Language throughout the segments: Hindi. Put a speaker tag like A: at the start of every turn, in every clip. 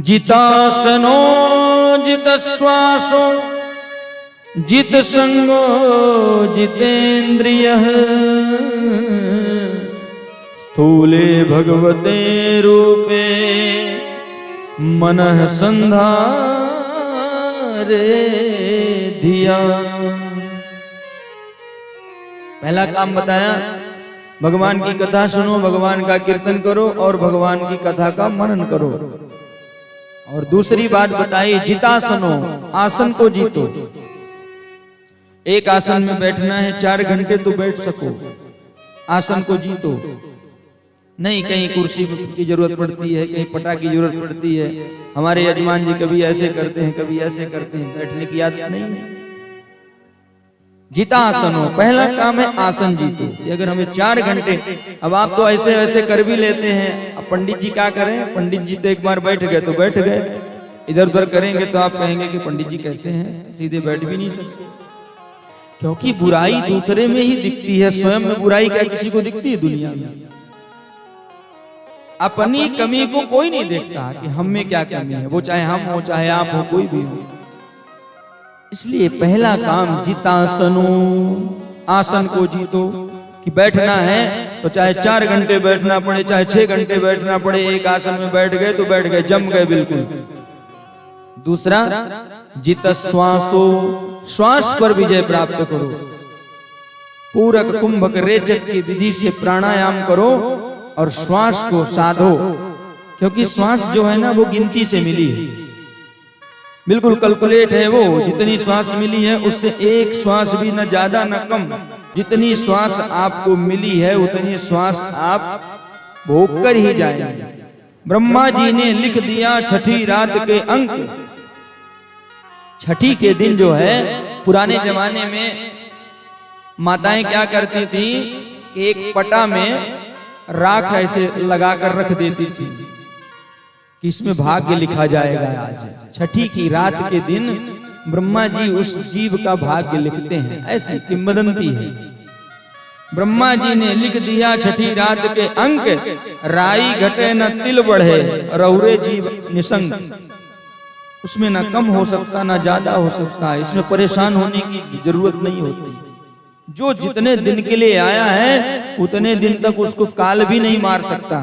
A: जितासनो जित श्वासो जित संगो जितेन्द्रियः स्थूले भगवते रूपे मनः संधारे धिया। पहला काम बताया, भगवान की कथा सुनो, भगवान का कीर्तन करो और भगवान की कथा का मनन करो। और दूसरी बात बताई, जितासनो, आसन को जीतो। एक आसन में बैठना है 4 घंटे तो बैठ सको, आसन को जीतो। नहीं कहीं कुर्सी की जरूरत पड़ती है, कहीं पटा की जरूरत पड़ती है। हमारे यजमान जी कभी ऐसे करते हैं, कभी ऐसे करते हैं, बैठने की आदत नहीं है। जीता आसन हो, पहला काम है आसन जीतो। अगर हमें 4 घंटे, अब आप तो ऐसे वैसे कर भी लेते हैं, अब पंडित जी क्या करें? पंडित जी तो एक बार बैठ गए तो बैठ गए, इधर उधर करेंगे तो आप कहेंगे कि पंडित जी कैसे हैं, सीधे बैठ भी नहीं सकते। क्योंकि बुराई दूसरे में ही दिखती है, स्वयं में बुराई क्या किसी को दिखती है दुनिया में? अपनी कमी को कोई नहीं देखता कि हम में क्या कमी है, वो चाहे हम हो चाहे आप हो, कोई भी हो। इसलिए पहला काम जितासनो, आसन को जीतो। कि बैठना है तो चाहे 4 घंटे बैठना पड़े, चाहे 6 घंटे बैठना पड़े, एक आसन में बैठ गए तो बैठ गए, जम गए बिल्कुल। दूसरा जित श्वासो, श्वास पर विजय प्राप्त करो। पूरक कुंभक रेचक की विधि से प्राणायाम करो और श्वास को साधो। क्योंकि श्वास जो है ना वो गिनती से मिली है, बिल्कुल कैलकुलेट है वो। जितनी श्वास मिली है उससे एक श्वास भी न ज्यादा न कम। जितनी श्वास आपको मिली है उतनी श्वास आप भोग कर ही जाएंगे। ब्रह्मा जी ने लिख दिया 6ठी रात के अंक। 6ठी के दिन जो है, पुराने जमाने में माताएं क्या करती थी, एक पटा में राख ऐसे लगाकर रख देती थी कि इसमें भाग्य लिखा जाएगा। आज 6ठी की रात के दिन ब्रह्मा जी उस जीव का भाग्य लिखते हैं, ऐसी किंवदंती है। ब्रह्मा जी ने लिख दिया 6ठी रात के अंक, राई घटे न तिल बढ़े, रहुरे जीव निसंग। उसमें ना कम हो सकता ना ज्यादा हो सकता है, इसमें परेशान होने की जरूरत नहीं होती। जो जितने दिन के लिए आया है उतने दिन तक उसको काल भी नहीं मार सकता,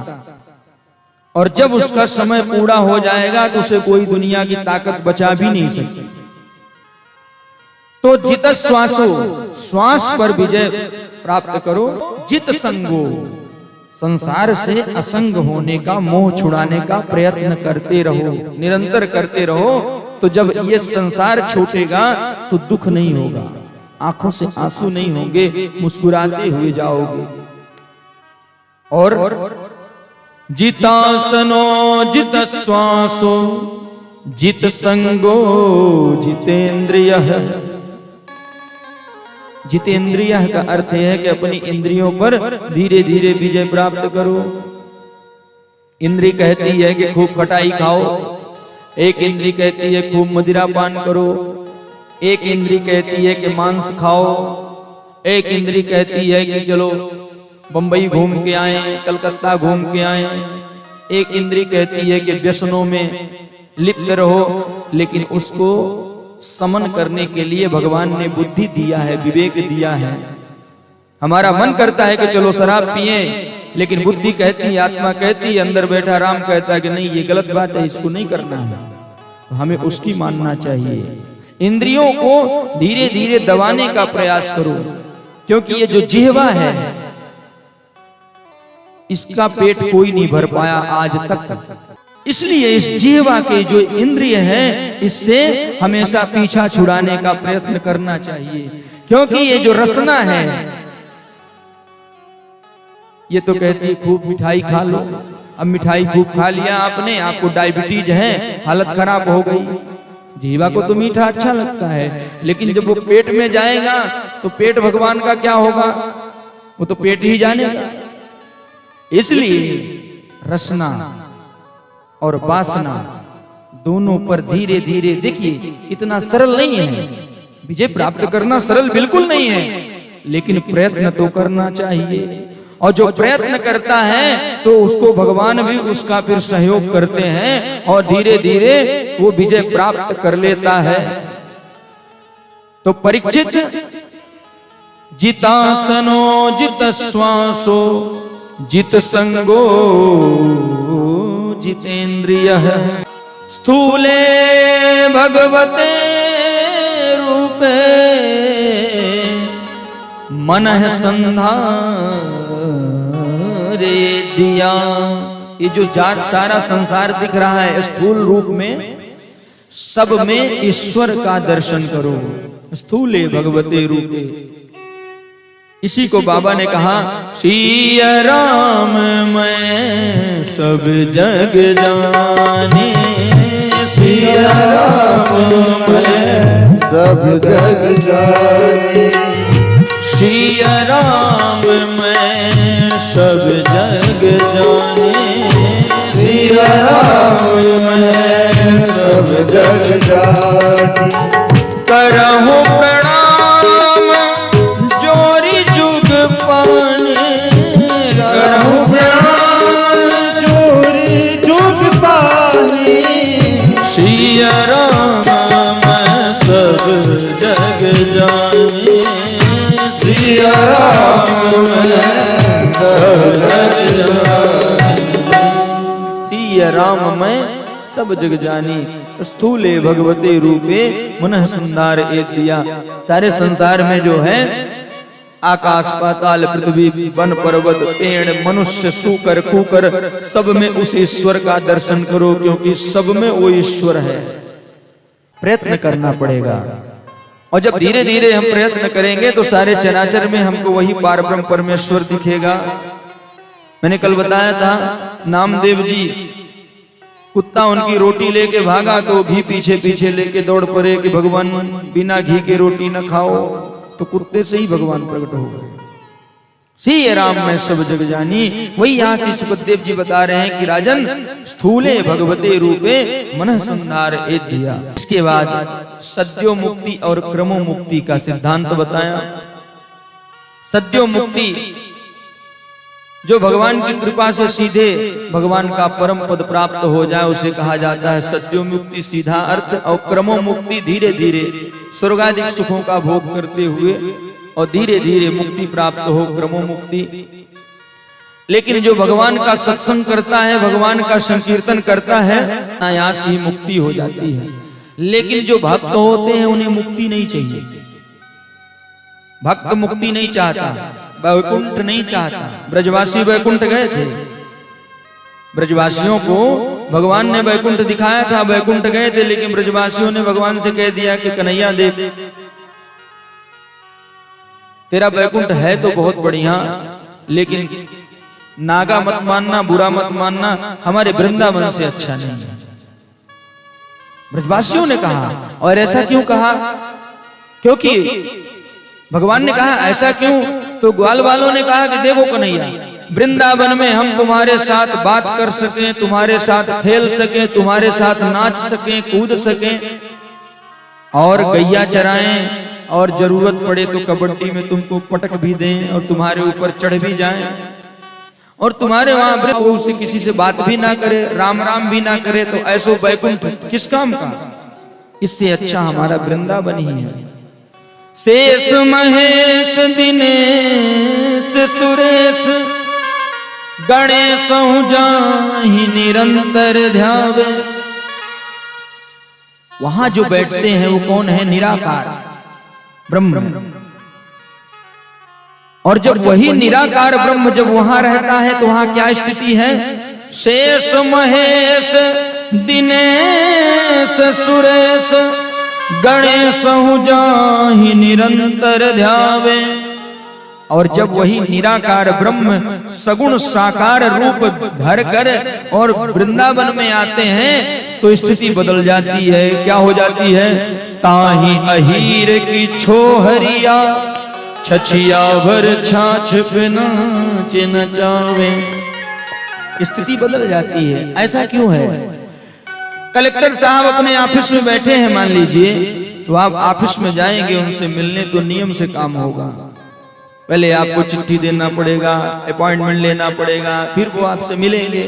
A: और जब उसका समय पूरा हो जाएगा तो उसे कोई दुनिया की ताकत बचा भी नहीं सकती। तो जित श्वासो, श्वास पर विजय प्राप्त करो। जित संगो, संसार से असंग होने का, मोह छुड़ाने का प्रयत्न करते रहो, निरंतर करते रहो। तो जब ये संसार छूटेगा तो दुख नहीं होगा, आंखों से आंसू नहीं होंगे, मुस्कुराते हुए जाओगे। और जितासनो जित श्वासो जित संगो जितेन्द्रियः। जितेन्द्रियः का अर्थ है कि अपनी इंद्रियों पर धीरे धीरे विजय प्राप्त करो। इंद्री कहती है कि खूब खटाई खाओ, एक इंद्री कहती है खूब मदिरा पान करो, एक इंद्री कहती है कि मांस खाओ, एक इंद्री कहती है कि चलो बंबई घूम के आए, कलकत्ता घूम के आए। एक इंद्री कहती है कि व्यसनों में लिप्त रहो। लेकिन उसको समन करने के लिए भगवान ने बुद्धि दिया है, विवेक दिया है। हमारा मन करता है कि चलो शराब पिए, लेकिन बुद्धि कहती है, आत्मा कहती है, अंदर बैठा राम कहता है कि नहीं ये गलत बात है, इसको नहीं करना है। तो हमें उसकी मानना चाहिए। इंद्रियों को धीरे धीरे दबाने का प्रयास करो, क्योंकि ये जो जिह्वा है इसका पेट कोई नहीं भर पाया आज तक। इसलिए इस जिह्वा के जो इंद्रिय है इससे हमेशा पीछा छुड़ाने का प्रयत्न करना चाहिए। क्योंकि ये जो रसना है, ये तो कहती है खूब मिठाई खा लो। अब मिठाई खूब खा लिया आपने, आपको डायबिटीज है, हालत खराब हो गई। जीवा को तो मीठा अच्छा लगता है, लेकिन जब वो पेट में जाएगा तो पेट भगवान का क्या होगा? वो तो पेट ही जानेगा। इसलिए रसना और वासना दोनों पर धीरे धीरे, देखिए इतना सरल नहीं है विजय प्राप्त करना, सरल बिल्कुल नहीं है, लेकिन प्रयत्न तो करना चाहिए। और जो प्रयत्न करता है तो उसको भगवान भी उसका फिर सहयोग करते हैं और धीरे धीरे वो विजय प्राप्त कर लेता है। तो परीक्षित जितासनो जित श्वासो जित संगो जितेन्द्रियः स्थूले भगवते रूपे मनः संधारे दिया। ये जो सारा संसार दिख रहा है स्थूल रूप में, सब में ईश्वर का दर्शन करो। स्थूले भगवते रूपे, इसी को बाबा ने कहा सिया राम मैं सब जग जाने,
B: सिया राम मैं सब जग जाने,
A: सिया राम मैं सब जग जाने,
B: सिया राम मैं सब जग जाने।
A: करहु प्रणाम जोरी जुग पाने,
B: करहु प्रणाम जोरी जुग पाने,
A: सिया राम मैं सब जग जाने,
B: सिया राम मैं सब जग जाने।
A: सिया राम मैं सब जग जानी, स्थूले भगवते रूपे मनः संधार एक दिया। सारे संसार में जो है आकाश पाताल पृथ्वी वन पर्वत पेड़ मनुष्य सूकर कूकर, सब में उस ईश्वर का दर्शन करो, क्योंकि सब में वो ईश्वर है। प्रयत्न करना पड़ेगा, और जब धीरे धीरे हम प्रयत्न करेंगे तो सारे चराचर में हमको वही पारब्रह्म परमेश्वर दिखेगा। मैंने कल बताया था नामदेव जी, कुत्ता उनकी रोटी लेके भागा तो भी पीछे पीछे लेके दौड़ पड़े कि भगवान बिना घी के रोटी न खाओ, तो कुत्ते से ही भगवान प्रकट हो गए। सिया राम में सब जग जानी, वही यहाँ से सुखदेव जी बता रहे हैं कि राजन स्थूले भगवते रूपे मनः संधार एक दिया। इसके बाद सद्यो मुक्ति और क्रमो मुक्ति का सिद्धांत बताया। सद्यो मुक्ति जो भगवान की कृपा से सीधे भगवान का परम पद प्राप्त हो जाए उसे कहा जाता है सद्यो मुक्ति सीधा अर्थ, और क्रमो मुक्ति धीरे धीरे स्वर्गाधिक सुखों का भोग करते हुए और धीरे धीरे मुक्ति प्राप्त हो, क्रमो मुक्ति। लेकिन जो भगवान का सत्संग करता है, भगवान का संकीर्तन करता है, अनायास ही मुक्ति हो जाती है। लेकिन जो भक्त होते हैं उन्हें मुक्ति नहीं चाहिए। भक्त मुक्ति नहीं चाहता, वैकुंठ नहीं चाहता। ब्रजवासी वैकुंठ गए थे, ब्रजवासियों को भगवान ने वैकुंठ दिखाया था, वैकुंठ गए थे, लेकिन ब्रजवासियों ने भगवान से कह दिया कि कन्हैया देख, तेरा वैकुंठ है तो बहुत बढ़िया, लेकिन नागा मत मानना, बुरा मत मानना, हमारे वृंदावन से अच्छा नहीं है। ब्रजवासियों ने कहा। और ऐसा क्यों कहा? क्योंकि भगवान ने कहा ऐसा क्यों, तो ग्वाल वालों ने कहा कि देखो कन्हैया, वृंदावन में हम तुम्हारे साथ बात कर सकें, तुम्हारे साथ खेल सकें, तुम्हारे साथ नाच सकें, कूद सकें और गैया चराएं, और जरूरत पड़े तो कबड्डी में तुमको पटक भी दें और तुम्हारे ऊपर चढ़ भी जाएं, और तुम्हारे वहां वृद्ध से किसी से बात भी ना करे, राम राम भी ना करे, तो ऐसो वैकुंठ किस काम का? इससे अच्छा हमारा वृंदावन ही है। शेष महेश दिनेश सुरेश गणेश जाहि निरंतर ध्यावे। वहां जो बैठते हैं वो कौन है? निराकार ब्रह्म। और जब वही निराकार ब्रह्म जब वहां रहता है तो वहां क्या स्थिति है? शेष महेश दिनेश सुरेश गणेश जाहि निरंतर ध्यावे। और जब वही निराकार ब्रह्म सगुण साकार रूप धर कर और वृंदावन में आते हैं तो स्थिति बदल जाती है। क्या हो जाती है? ताही अहीर की छोहरिया छछिया भर छाछ पे नाचे नचावे। स्थिति बदल जाती है। ऐसा क्यों है? कलेक्टर साहब अपने ऑफिस में बैठे हैं मान लीजिए, तो आप ऑफिस में जाएंगे उनसे मिलने तो नियम से काम होगा। पहले आपको चिट्ठी देना पड़ेगा, अपॉइंटमेंट लेना पड़ेगा, फिर वो आपसे मिलेंगे।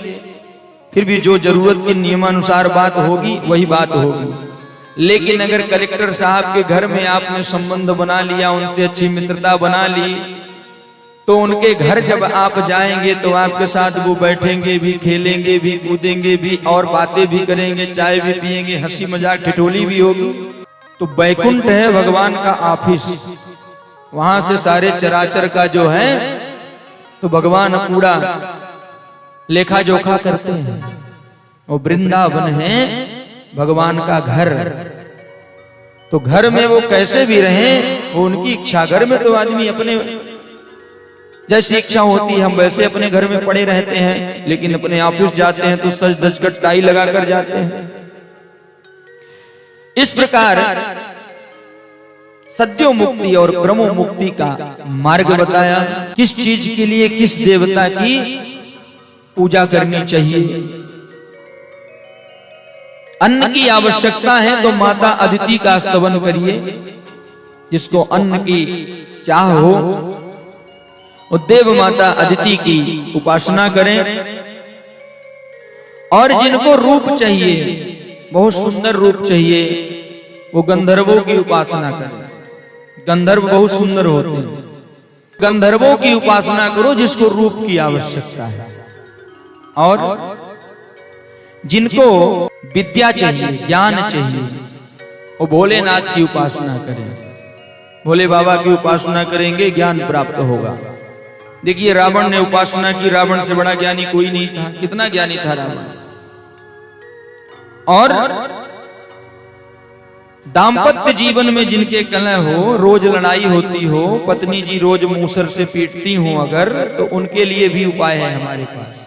A: फिर भी जो जरूरत के नियमानुसार बात होगी वही बात होगी। लेकिन अगर कलेक्टर साहब के घर में आपने संबंध बना लिया, उनसे अच्छी मित्रता बना ली, तो उनके घर जब आप जाएंगे तो आपके साथ वो बैठेंगे भी, खेलेंगे भी, कूदेंगे भी और बातें भी करेंगे, चाय भी पिएंगे, हंसी मजाक ठिठोली भी होगी। तो बैकुंठ है भगवान का ऑफिस, वहां से सारे चराचर का जो है तो भगवान पूरा लेखा जोखा करते हैं। वो वृंदावन है भगवान का घर। तो घर में वो कैसे भी रहें वो उनकी इच्छा। घर में तो आदमी अपने जैसी इच्छा होती है, हम वैसे अपने घर में पड़े रहते हैं, लेकिन अपने ऑफिस जाते हैं तो सज धज कर टाई लगा कर जाते हैं। इस प्रकार सद्यो मुक्ति और क्रमो मुक्ति का मार्ग बताया। किस चीज के लिए किस देवता की पूजा करनी चाहिए। अन्न की आवश्यकता है तो माता अदिति का स्तवन करिए। जिसको अन्न की चाह हो वो देव माता अदिति की उपासना करें। और जिनको रूप चाहिए, बहुत सुंदर रूप चाहिए, वो गंधर्वों की उपासना करें। गंधर्व बहुत सुंदर होते हैं, गंधर्वों की उपासना करो जिसको रूप की आवश्यकता है। और जिनको विद्या चाहिए, ज्ञान चाहिए, वो भोलेनाथ की उपासना करें। भोले बाबा की उपासना करेंगे, ज्ञान प्राप्त होगा। देखिए रावण ने उपासना की, रावण से बड़ा ज्ञानी कोई नहीं था। कितना ज्ञानी था रावण। और दाम्पत्य जीवन में जिनके कलह हो, रोज लड़ाई होती हो, पत्नी जी रोज मूसर से पीटती हो अगर, तो उनके लिए भी उपाय है हमारे पास।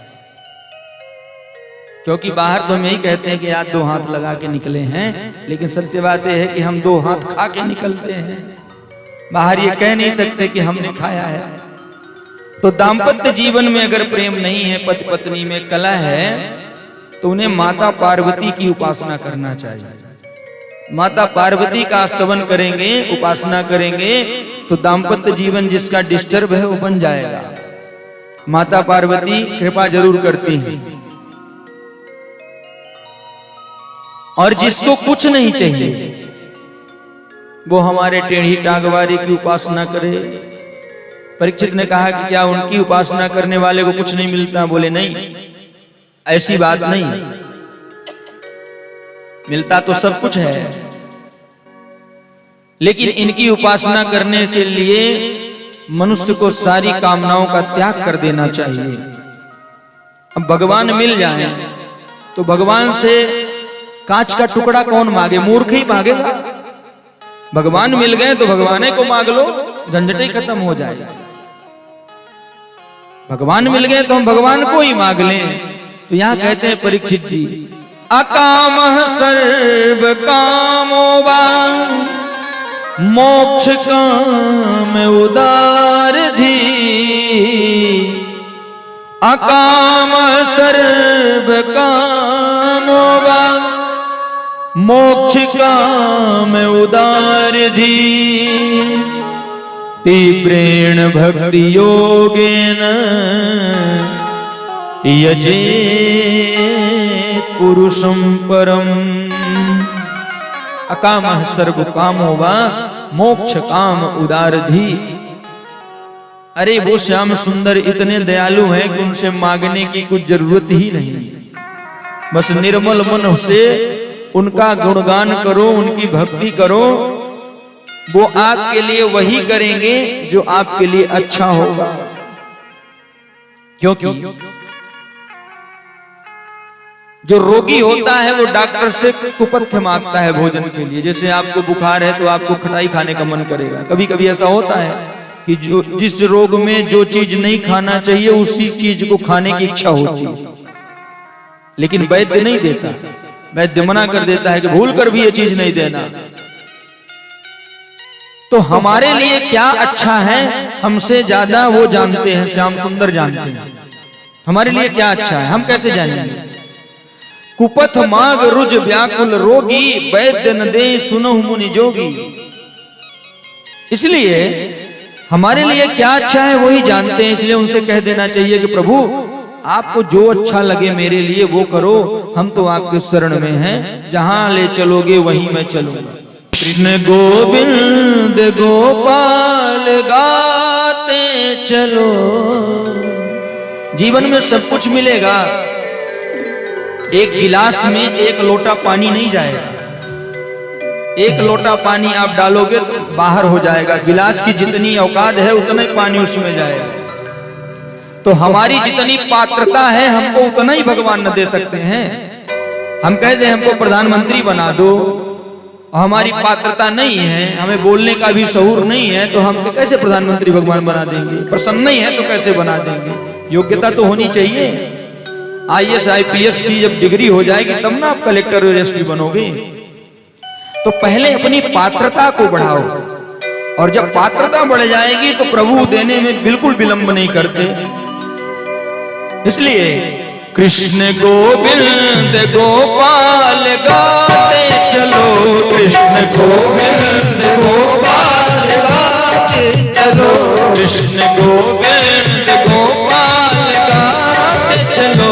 A: क्योंकि बाहर तो हम यही कहते हैं कि आज 2 हाथ लगा के निकले हैं, लेकिन सत्य बात है कि हम 2 हाथ खा के निकलते हैं। बाहर ये कह नहीं सकते कि हमने खाया है। तो दाम्पत्य जीवन में अगर प्रेम नहीं है, पति पत्नी में कलह है, तो उन्हें माता पार्वती की उपासना करना चाहिए। माता पार्वती का स्तवन करेंगे, उपासना करेंगे, तो दाम्पत्य जीवन जिसका डिस्टर्ब है वो बन जाएगा। माता पार्वती कृपा जरूर करती हैं। और जिसको कुछ नहीं चाहिए वो हमारे टेढ़ी टांगवारी की उपासना करे। परीक्षित ने कहा कि क्या उनकी उपासना करने वाले को कुछ नहीं मिलता? बोले नहीं, ऐसी बात नहीं, मिलता तो सब कुछ है, लेकिन इनकी उपासना करने के लिए मनुष्य को सारी कामनाओं का त्याग कर देना चाहिए। अब भगवान मिल जाए तो भगवान से कांच का टुकड़ा कौन मांगे? मूर्ख ही मांगेगा। भगवान मिल गए तो भगवान को मांग लो, झंझट ही खत्म हो जाएगा। भगवान मिल गए तो हम भगवान को ही मांग लें। तो यहां कहते हैं परीक्षित जी, अकामः सर्व कामो वा मोक्ष काम उदार धी। अकामः सर्व कामो वा मोक्ष काम उदार धी। तीव्रेण भक्ति योगेन यजे पुरुषं परम। अकामः सर्व कामो वा मोक्ष काम उदारधी। अरे वो श्याम सुंदर इतने दयालु हैं कि उनसे मांगने की कुछ जरूरत ही नहीं। बस निर्मल मन से उनका गुणगान करो, उनकी भक्ति करो, वो आपके लिए वही करेंगे जो आपके लिए अच्छा होगा। क्योंकि जो रोगी होता है वो डॉक्टर से कुपथ्य मांगता है भोजन के लिए। जैसे आपको बुखार है तो आपको खटाई खाने का मन करेगा। कभी कभी ऐसा होता है कि जो जिस रोग में जो चीज नहीं खाना चाहिए उसी चीज को खाने की इच्छा होती है, लेकिन वैद्य नहीं देता। वैद्य मना कर देता है कि भूल कर भी ये चीज नहीं देना। तो हमारे लिए क्या अच्छा है हमसे ज्यादा वो जानते हैं, श्याम सुंदर जानते हैं हमारे लिए क्या अच्छा है। हम कैसे जानेंगे? कुपथ माग रुज व्याकुल रोगी, वैद्य न दे सुनो मुनि जोगी। इसलिए हमारे लिए क्या अच्छा है वही जानते हैं, इसलिए उनसे कह देना चाहिए कि प्रभु आपको जो अच्छा लगे मेरे लिए वो करो, हम तो आपके शरण में हैं, जहां ले चलोगे वहीं मैं चलूंगा। कृष्ण गोविंद गोपाल गाते चलो। जीवन में सब कुछ मिलेगा, एक गिलास में एक लोटा पानी नहीं जाएगा। एक लोटा पानी आप डालोगे तो बाहर हो जाएगा, गिलास की जितनी औकात है उतना ही पानी उसमें जाएगा। तो हमारी जितनी पात्रता है हमको उतना ही भगवान न दे सकते हैं। हम कह दे हमको प्रधानमंत्री बना दो, हमारी पात्रता नहीं है, हमें बोलने का भी शऊर नहीं है, तो हम कैसे प्रधानमंत्री भगवान बना देंगे? प्रसन्न नहीं है तो कैसे बना देंगे? योग्यता तो होनी चाहिए। IAS IPS की जब डिग्री हो जाएगी तब ना आप कलेक्टर और एसपी बनोगे। तो पहले अपनी पात्रता को बढ़ाओ, और जब पात्रता बढ़ जाएगी तो प्रभु देने में बिल्कुल विलंब नहीं करते। इसलिए कृष्ण गोविंद गोपाल गाते चलो, कृष्ण गोविंद गोपाल गाते चलो, कृष्ण गोविंद गोपाल गाते चलो,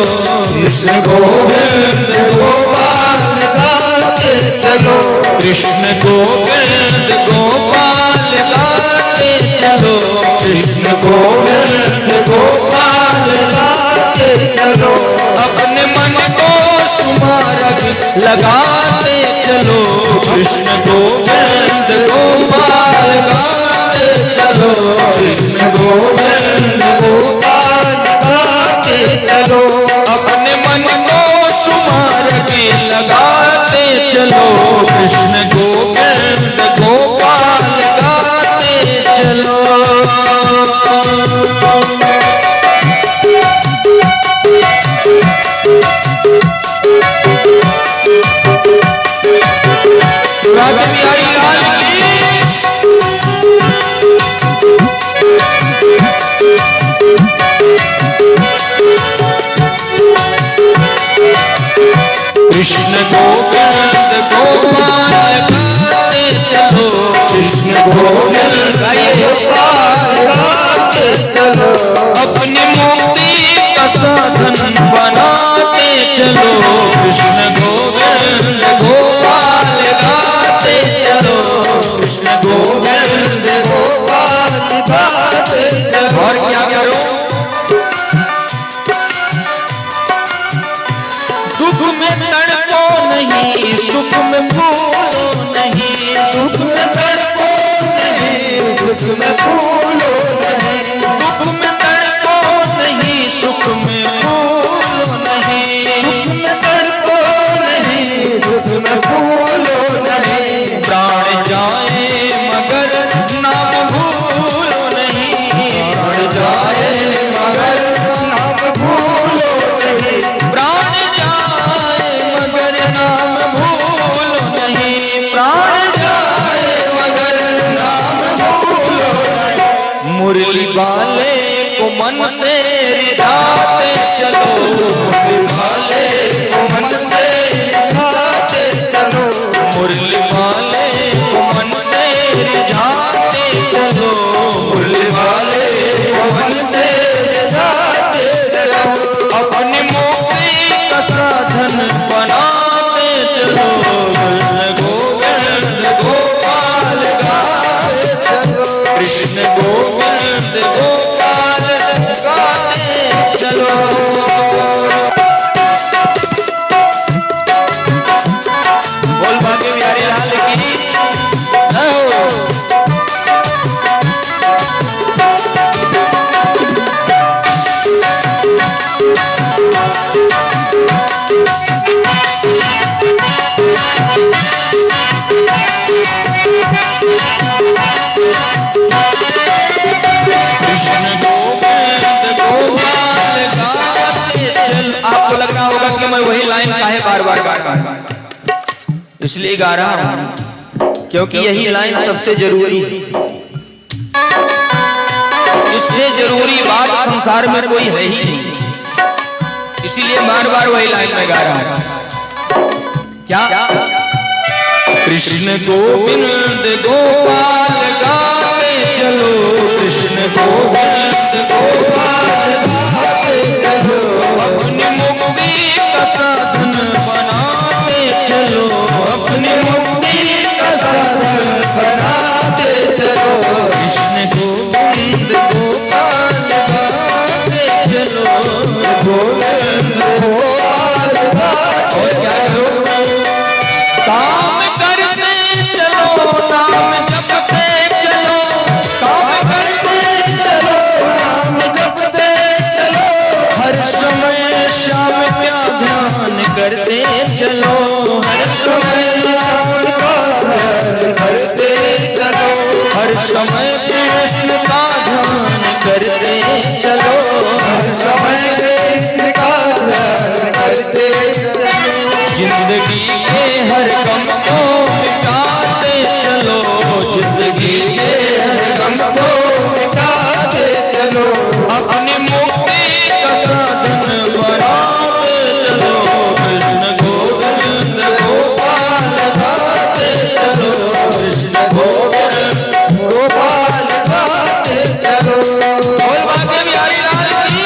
A: कृष्ण गोविंद गोपाल गाते चलो, कृष्ण गोविंद गोपाल गाते चलो, कृष्ण गोविंद गोपाल गाते चलो, अपने मन को सुमारग लगाते चलो, कृष्ण गोविंद गोपाल गाते चलो, कृष्ण गोविंद गोपाल गाते चलो, अपने मन को सुमारग लगाते चलो, कृष्ण गोविंद गोपाल गाते चलो। राधा बिहारी लाल की कृष्ण गोविंद गोपाल गाते चलो, कृष्ण गोविंद गोपाल गाते चलो, अपनी मुक्ति का साधन बनाते चलो, कृष्ण गोविंद गोपाल गाते चलो, कृष्ण गोविंद गोपाल गाते चलो। और क्या करो? दुख में तड़पो नहीं, सुख में भूलो नहीं, दुख में तड़पो नहीं, सुख में भूलो नहीं, दुख में तड़पो नहीं, सुख में भूलो नहीं, दुख में तड़पो नहीं, सुख में भूलो नहीं, प्राण जाए मगर नाम भूलो नहीं, प्राण जाए मगर नाम भूलो नहीं, प्राण जाए मगर नाम भूलो नहीं, प्राण जाए मगर नाम भूलो नहीं। मुरली वाले को मन से रिझाते चलो, मुरली वाले को मन से रिझाते चलो, मुरली वाले को मन से रिझाते चलो, मुरली वाले को मन से रिझाते चलो, अपनी मुक्ति का साधन बनाते चलो, कृष्ण गोविंद गोपाल गाते चलो, कृष्ण गोविंद गोपाल गाते चलो। बोल भाग्य बिहारी लाल की जय हो। कृष्ण गोविंद गोपाल गाते चल। आपको लग रहा होगा कि मैं वही लाइन काहे बार बार गा रहा हूं, इसलिए गा रहा हूं क्योंकि यही लाइन सबसे जरूरी है। इससे जरूरी बात संसार में कोई है ही नहीं, इसीलिए बार बार वही लाइन में गा रहा हूं। क्या? कृष्ण गोविंद गोपाल गाते चलो,
B: गोविंद गोपाल गाते चलो, अपनी मुक्ति का साधन बनाते चलो, अपनी मुक्ति का साधन बनाते चलो, कृष्ण गोविंद गोपाल गाते चलो, गोविंद गोपाल गाते चलो। काम करते चलो, नाम जपते चलो, काम करते चलो, नाम जपते चलो, हर समय श्याम का ध्यान करते चलो, हर समय श्याम का ध्यान करते चलो, हर समय कृष्ण का ध्यान करते चलो, हर समय कृष्ण का ध्यान करते चलो, जिंदगी के हर गम को मिटाते चलो, जिंदगी के हर गम को मिटाते चलो, अपनी मुक्ति का साधन बनाते चलो, कृष्ण गोविंद गोपाल गाते चलो, कृष्ण गोविंद गोपाल गाते चलो। बोल बाके बिहारी लाल की।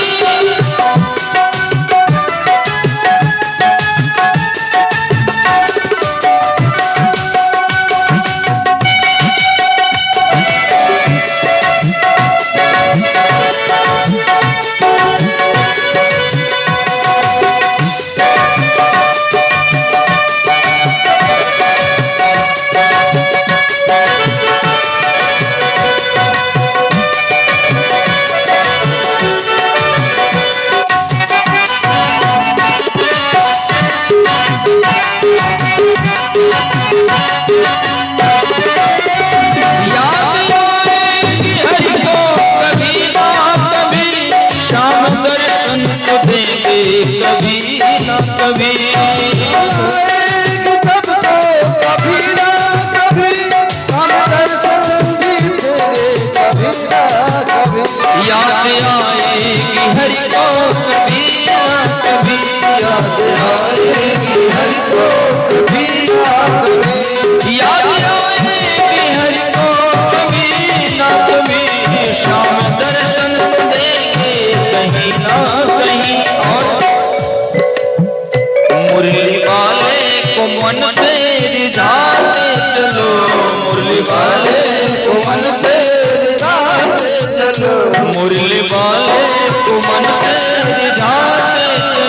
B: मुरली वाले को मन से रिझाते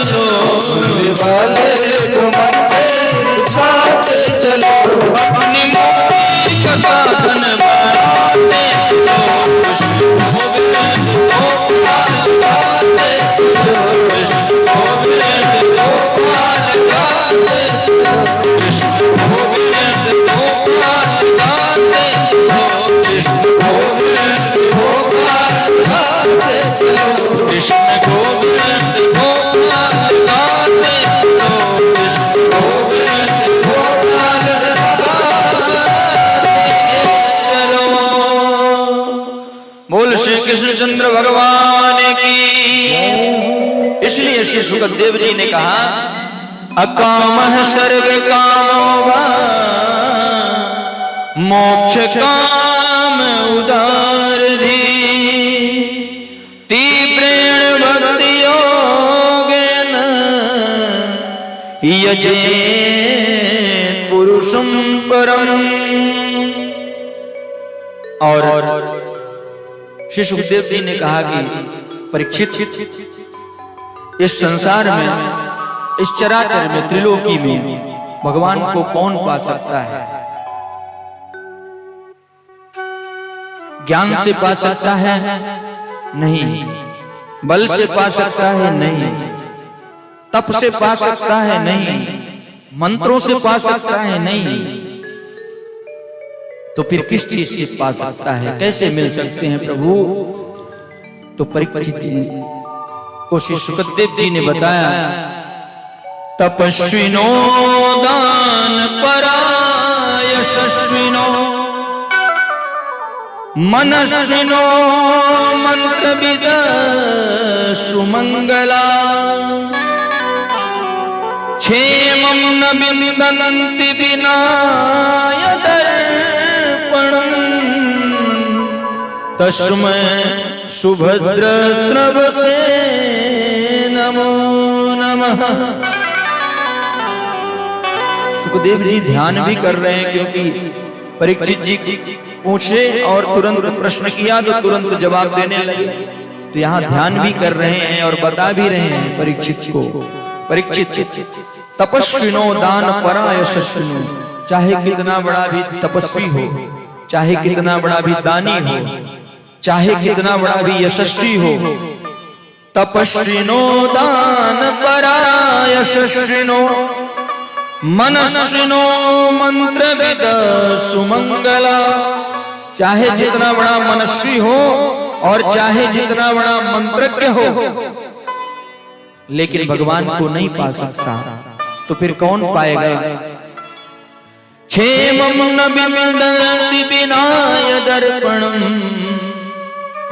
B: चलो, मुरली वाले को मन से रिझाते चलो, अपनी मुक्ति का साधन बनाते चलो, कृष्ण गोविंद गोपाल गाते चलो, कृष्ण गोविंद गोपाल गाते चलो, कृष्ण गोविंद गोपाल गाते चलो, कृष्ण गोविंद गोपाल गाते चलो, कृष्ण गोविंद गोपाल गाते चलो, कृष्ण गोविंद गोपाल गाते चलो। बोल श्री कृष्ण चंद्र भगवान की। इसलिए श्री सुखदेव जी ने कहा अकामः सर्व कामो वा मोक्ष काम उदार धी तीव्रेण भक्ति योगेन यजेत पुरुषं परम। और श्री सुखदेव जी ने कहा कि परीक्षित, इस संसार में, इस चराचर में, त्रिलोकी में भगवान को कौन पा सकता है? ज्ञान से पा सकता है? नहीं। बल से पा सकता है? नहीं। तप से पा सकता है? नहीं। मंत्रों से पा सकता है? नहीं। तो फिर किस चीज से पा सकता है? कैसे मिल सकते हैं प्रभु? तो परीक्षित को श्री सुखदेव जी ने बताया तपस्विनो दान पराय यशस्विनो मनस्विनो मंत्रविद सुमंगला क्षेमं न विन्दन्ति विनाय दर्पणम् तस्मै सुभद्र स्रवसे नमो नमः। सुखदेव जी ध्यान भी कर रहे हैं, क्योंकि परीक्षित जी पूछे और तुरंत प्रश्न किया तो तुरंत जवाब देने लगे। तो यहाँ ध्यान भी कर रहे हैं और बता भी रहे हैं परीक्षित को, परीक्षित तपस्विनो दान परा यशस्विनो, चाहे कितना बड़ा भी तपस्वी हो, चाहे कितना बड़ा भी दानी हो, चाहे कितना बड़ा भी यशस्वी हो, तपस्विनो दान परा यशस्विनो मनस्विनो मंत्रविद सुमंगला, चाहे जितना बड़ा मनस्वी हो और चाहे जितना बड़ा मंत्रज्ञ हो, लेकिन भगवान को नहीं पा सकता, तो फिर कौन पाएगा? क्षेमं न विन्दन्ति विना यदर्पणं,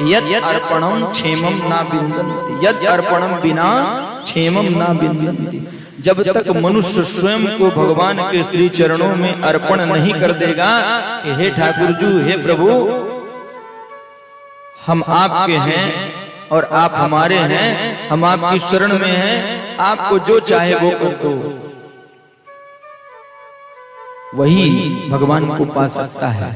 B: यद अर्पणं क्षेमं न विन्दन्ति, यद अर्पणं विना क्षेमं न विन्दन्ति। जब तक मनुष्य स्वयं को भगवान के श्री चरणों में अर्पण नहीं कर देगा कि हे ठाकुर जी, हे प्रभु, हम आपके हैं और आप हमारे हैं, हम आपकी शरण में हैं, आपको जो चाहे वो कर दो, वही भगवान को पा सकता है।